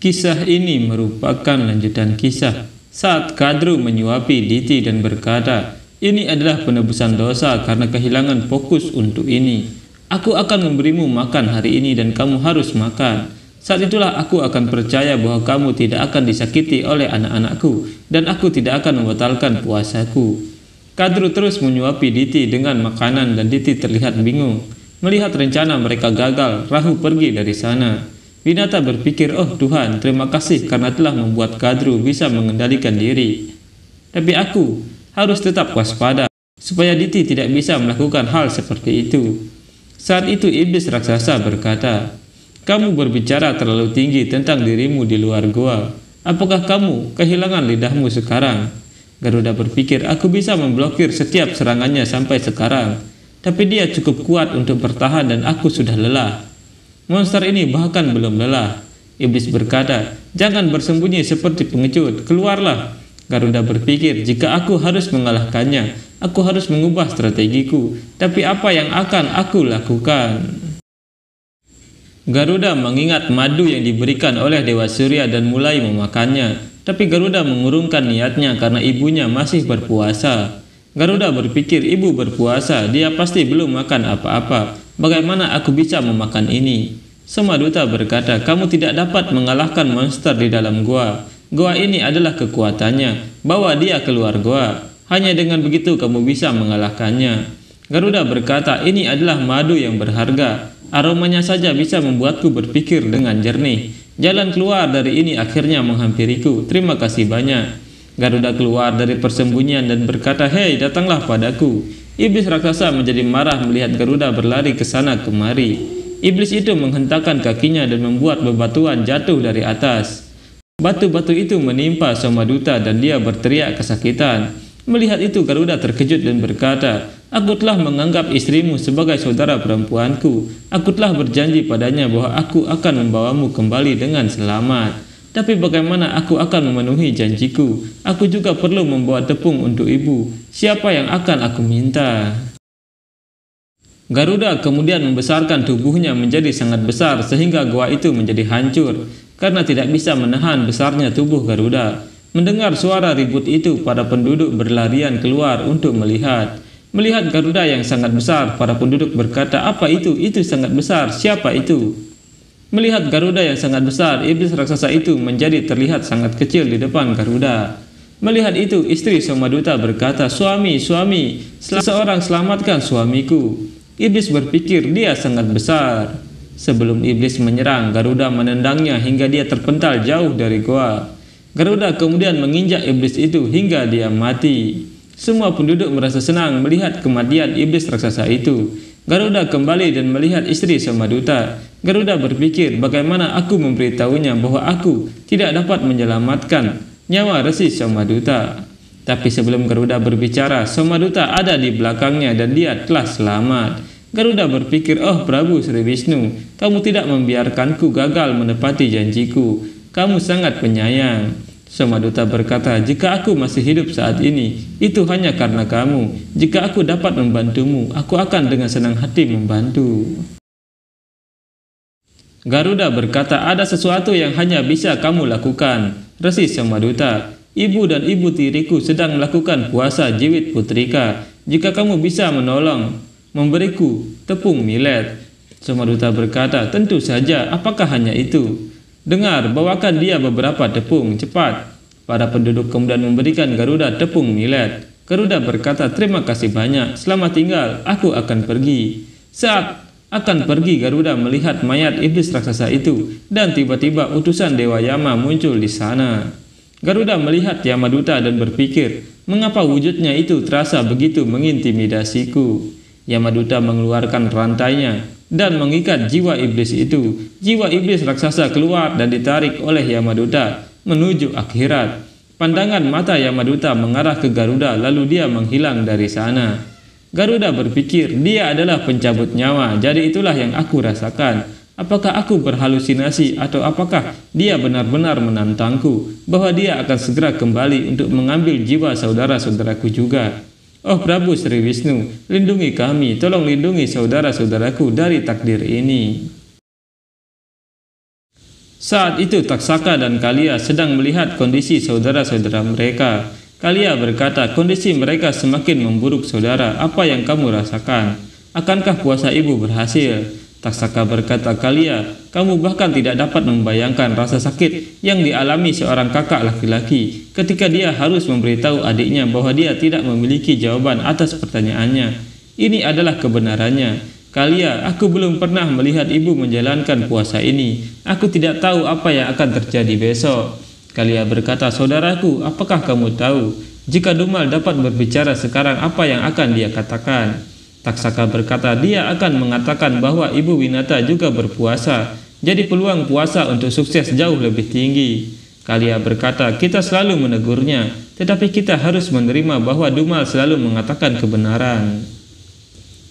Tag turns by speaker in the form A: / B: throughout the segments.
A: Kisah ini merupakan lanjutan kisah saat Kadru menyuapi Diti dan berkata, "Ini adalah penebusan dosa karena kehilangan fokus untuk ini. Aku akan memberimu makan hari ini dan kamu harus makan. Saat itulah aku akan percaya bahwa kamu tidak akan disakiti oleh anak-anakku dan aku tidak akan membatalkan puasaku." Kadru terus menyuapi Diti dengan makanan dan Diti terlihat bingung. Melihat rencana mereka gagal, Rahu pergi dari sana. Winata berpikir, "Oh Tuhan, terima kasih karena telah membuat Kadru bisa mengendalikan diri. Tapi aku harus tetap waspada, supaya Diti tidak bisa melakukan hal seperti itu." Saat itu iblis raksasa berkata, "Kamu berbicara terlalu tinggi tentang dirimu di luar gua. Apakah kamu kehilangan lidahmu sekarang?" Garuda berpikir, "Aku bisa memblokir setiap serangannya sampai sekarang. Tapi dia cukup kuat untuk bertahan dan aku sudah lelah. Monster ini bahkan belum lelah." Iblis berkata, "Jangan bersembunyi seperti pengecut, keluarlah." Garuda berpikir, "Jika aku harus mengalahkannya, aku harus mengubah strategiku. Tapi apa yang akan aku lakukan?" Garuda mengingat madu yang diberikan oleh Dewa Surya dan mulai memakannya. Tapi Garuda mengurungkan niatnya karena ibunya masih berpuasa. Garuda berpikir, ibu berpuasa, dia pasti belum makan apa-apa. Bagaimana aku bisa memakan ini? Somaduta berkata, "Kamu tidak dapat mengalahkan monster di dalam gua. Gua ini adalah kekuatannya. Bawa dia keluar gua. Hanya dengan begitu kamu bisa mengalahkannya." Garuda berkata, "Ini adalah madu yang berharga. Aromanya saja bisa membuatku berpikir dengan jernih. Jalan keluar dari ini akhirnya menghampiriku. Terima kasih banyak." Garuda keluar dari persembunyian dan berkata, "Hei, datanglah padaku." Iblis raksasa menjadi marah melihat Garuda berlari ke sana kemari. Iblis itu menghentakkan kakinya dan membuat bebatuan jatuh dari atas. Batu-batu itu menimpa Somaduta dan dia berteriak kesakitan. Melihat itu Garuda terkejut dan berkata, "Aku telah menganggap istrimu sebagai saudara perempuanku. Aku telah berjanji padanya bahwa aku akan membawamu kembali dengan selamat. Tapi bagaimana aku akan memenuhi janjiku? Aku juga perlu membawa tepung untuk ibu. Siapa yang akan aku minta?" Garuda kemudian membesarkan tubuhnya menjadi sangat besar sehingga gua itu menjadi hancur karena tidak bisa menahan besarnya tubuh Garuda. Mendengar suara ribut itu, para penduduk berlarian keluar untuk melihat. Melihat Garuda yang sangat besar, para penduduk berkata, "Apa itu? Itu sangat besar. Siapa itu?" Melihat Garuda yang sangat besar, iblis raksasa itu menjadi terlihat sangat kecil di depan Garuda. Melihat itu, istri Somaduta berkata, "Suami, suami, seseorang selamatkan suamiku." Iblis berpikir dia sangat besar. Sebelum iblis menyerang, Garuda menendangnya hingga dia terpental jauh dari goa. Garuda kemudian menginjak iblis itu hingga dia mati. Semua penduduk merasa senang melihat kematian iblis raksasa itu. Garuda kembali dan melihat istri Somaduta. Garuda berpikir, bagaimana aku memberitahunya bahwa aku tidak dapat menyelamatkan nyawa Resi Somaduta. Tapi sebelum Garuda berbicara, Somaduta ada di belakangnya dan dia telah selamat. Garuda berpikir, "Oh Prabu Sri Wisnu, kamu tidak membiarkanku gagal menepati janjiku. Kamu sangat penyayang." Somaduta berkata, "Jika aku masih hidup saat ini, itu hanya karena kamu. Jika aku dapat membantumu, aku akan dengan senang hati membantu." Garuda berkata, "Ada sesuatu yang hanya bisa kamu lakukan, Resi Somaduta. Ibu dan ibu tiriku sedang melakukan puasa jiwit putrika. Jika kamu bisa menolong, memberiku tepung milet." Somaduta berkata, "Tentu saja, apakah hanya itu? Dengar, bawakan dia beberapa tepung, cepat." Para penduduk kemudian memberikan Garuda tepung milet. Garuda berkata, "Terima kasih banyak, selamat tinggal, aku akan pergi." Saat akan pergi, Garuda melihat mayat iblis raksasa itu, dan tiba-tiba utusan Dewa Yama muncul di sana. Garuda melihat Yamaduta dan berpikir, mengapa wujudnya itu terasa begitu mengintimidasiku? Yamaduta mengeluarkan rantainya dan mengikat jiwa iblis itu. Jiwa iblis raksasa keluar dan ditarik oleh Yamaduta menuju akhirat. Pandangan mata Yamaduta mengarah ke Garuda, lalu dia menghilang dari sana. Garuda berpikir, dia adalah pencabut nyawa, jadi itulah yang aku rasakan. Apakah aku berhalusinasi atau apakah dia benar-benar menantangku bahwa dia akan segera kembali untuk mengambil jiwa saudara-saudaraku juga? Oh Prabu Sri Wisnu, lindungi kami, tolong lindungi saudara-saudaraku dari takdir ini. Saat itu Taksaka dan Kalia sedang melihat kondisi saudara-saudara mereka. Kalia berkata, kondisi mereka semakin memburuk saudara, apa yang kamu rasakan? Akankah puasa ibu berhasil? Taksaka berkata, Kalia, kamu bahkan tidak dapat membayangkan rasa sakit yang dialami seorang kakak laki-laki ketika dia harus memberitahu adiknya bahwa dia tidak memiliki jawaban atas pertanyaannya. Ini adalah kebenarannya. Kalia, aku belum pernah melihat ibu menjalankan puasa ini. Aku tidak tahu apa yang akan terjadi besok. Kalia berkata, saudaraku, apakah kamu tahu? Jika Dumal dapat berbicara sekarang, apa yang akan dia katakan? Taksaka berkata, dia akan mengatakan bahwa Ibu Winata juga berpuasa, jadi peluang puasa untuk sukses jauh lebih tinggi. Kalia berkata, kita selalu menegurnya, tetapi kita harus menerima bahwa Dumal selalu mengatakan kebenaran.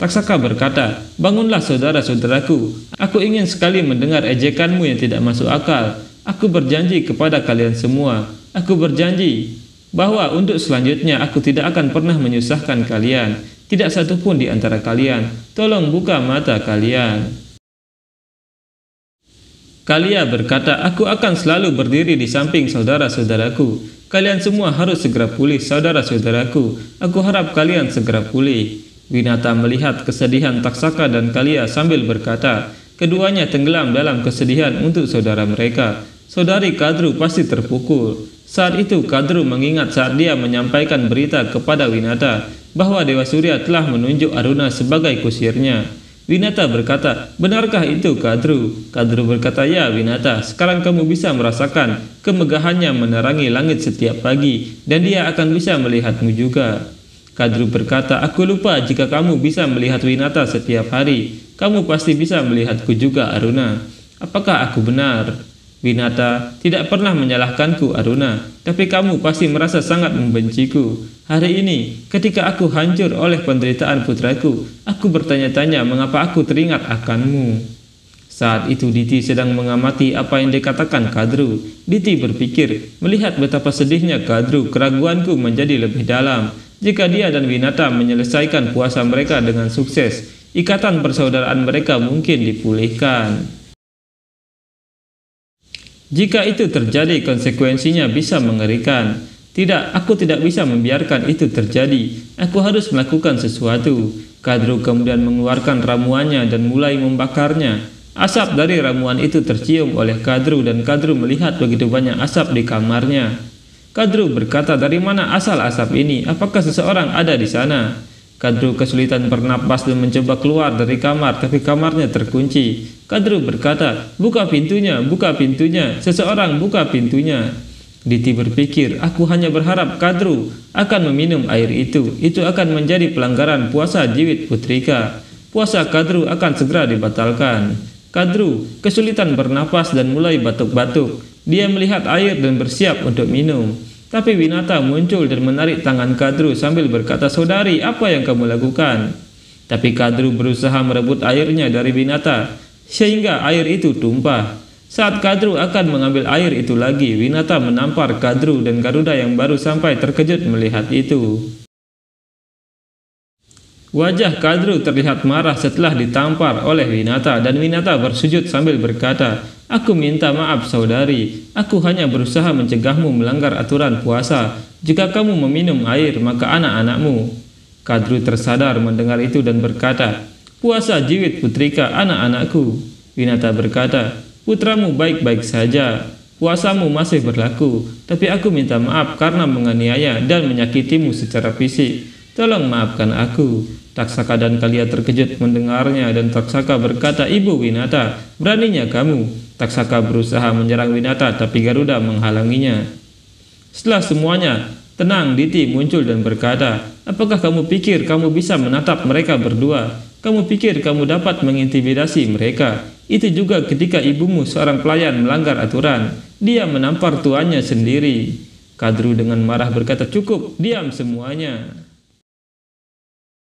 A: Taksaka berkata, bangunlah saudara-saudaraku, aku ingin sekali mendengar ejekanmu yang tidak masuk akal. Aku berjanji kepada kalian semua, aku berjanji bahwa untuk selanjutnya aku tidak akan pernah menyusahkan kalian. Tidak satupun di antara kalian, tolong buka mata kalian. Kalia berkata, aku akan selalu berdiri di samping saudara-saudaraku. Kalian semua harus segera pulih, saudara-saudaraku. Aku harap kalian segera pulih. Winata melihat kesedihan Taksaka dan Kalia sambil berkata, keduanya tenggelam dalam kesedihan untuk saudara mereka. Saudari Kadru pasti terpukul. Saat itu Kadru mengingat saat dia menyampaikan berita kepada Winata bahwa Dewa Surya telah menunjuk Aruna sebagai kusirnya. Winata berkata, benarkah itu Kadru? Kadru berkata, ya Winata, sekarang kamu bisa merasakan kemegahannya menerangi langit setiap pagi dan dia akan bisa melihatmu juga. Kadru berkata, aku lupa jika kamu bisa melihat Winata setiap hari, kamu pasti bisa melihatku juga Aruna. Apakah aku benar? Winata, tidak pernah menyalahkanku Aruna, tapi kamu pasti merasa sangat membenciku. Hari ini, ketika aku hancur oleh penderitaan putraku, aku bertanya-tanya mengapa aku teringat akanmu. Saat itu Diti sedang mengamati apa yang dikatakan Kadru. Diti berpikir, melihat betapa sedihnya Kadru, keraguanku menjadi lebih dalam. Jika dia dan Winata menyelesaikan puasa mereka dengan sukses, ikatan persaudaraan mereka mungkin dipulihkan. Jika itu terjadi, konsekuensinya bisa mengerikan. Tidak, aku tidak bisa membiarkan itu terjadi. Aku harus melakukan sesuatu. Kadru kemudian mengeluarkan ramuannya dan mulai membakarnya. Asap dari ramuan itu tercium oleh Kadru dan Kadru melihat begitu banyak asap di kamarnya. Kadru berkata, dari mana asal asap ini? Apakah seseorang ada di sana? Kadru kesulitan bernapas dan mencoba keluar dari kamar, tapi kamarnya terkunci. Kadru berkata, buka pintunya, seseorang buka pintunya. Diti berpikir, aku hanya berharap Kadru akan meminum air itu akan menjadi pelanggaran puasa Jiwit Putrika. Puasa Kadru akan segera dibatalkan. Kadru kesulitan bernapas dan mulai batuk-batuk. Dia melihat air dan bersiap untuk minum. Tapi Winata muncul dan menarik tangan Kadru sambil berkata, saudari, apa yang kamu lakukan? Tapi Kadru berusaha merebut airnya dari Winata, sehingga air itu tumpah. Saat Kadru akan mengambil air itu lagi, Winata menampar Kadru dan Garuda yang baru sampai terkejut melihat itu. Wajah Kadru terlihat marah setelah ditampar oleh Winata dan Winata bersujud sambil berkata, aku minta maaf saudari, aku hanya berusaha mencegahmu melanggar aturan puasa. Jika kamu meminum air, maka anak-anakmu. Kadru tersadar mendengar itu dan berkata, puasa Jiwit Putrika anak-anakku. Winata berkata, putramu baik-baik saja, puasamu masih berlaku, tapi aku minta maaf karena menganiaya dan menyakitimu secara fisik. Tolong maafkan aku. Taksaka dan Kalia terkejut mendengarnya dan Taksaka berkata, Ibu Winata, beraninya kamu. Taksaka berusaha menyerang Winata tapi Garuda menghalanginya. Setelah semuanya tenang, Diti muncul dan berkata, apakah kamu pikir kamu bisa menatap mereka berdua? Kamu pikir kamu dapat mengintimidasi mereka? Itu juga ketika ibumu seorang pelayan melanggar aturan. Dia menampar tuannya sendiri. Kadru dengan marah berkata, cukup, diam semuanya.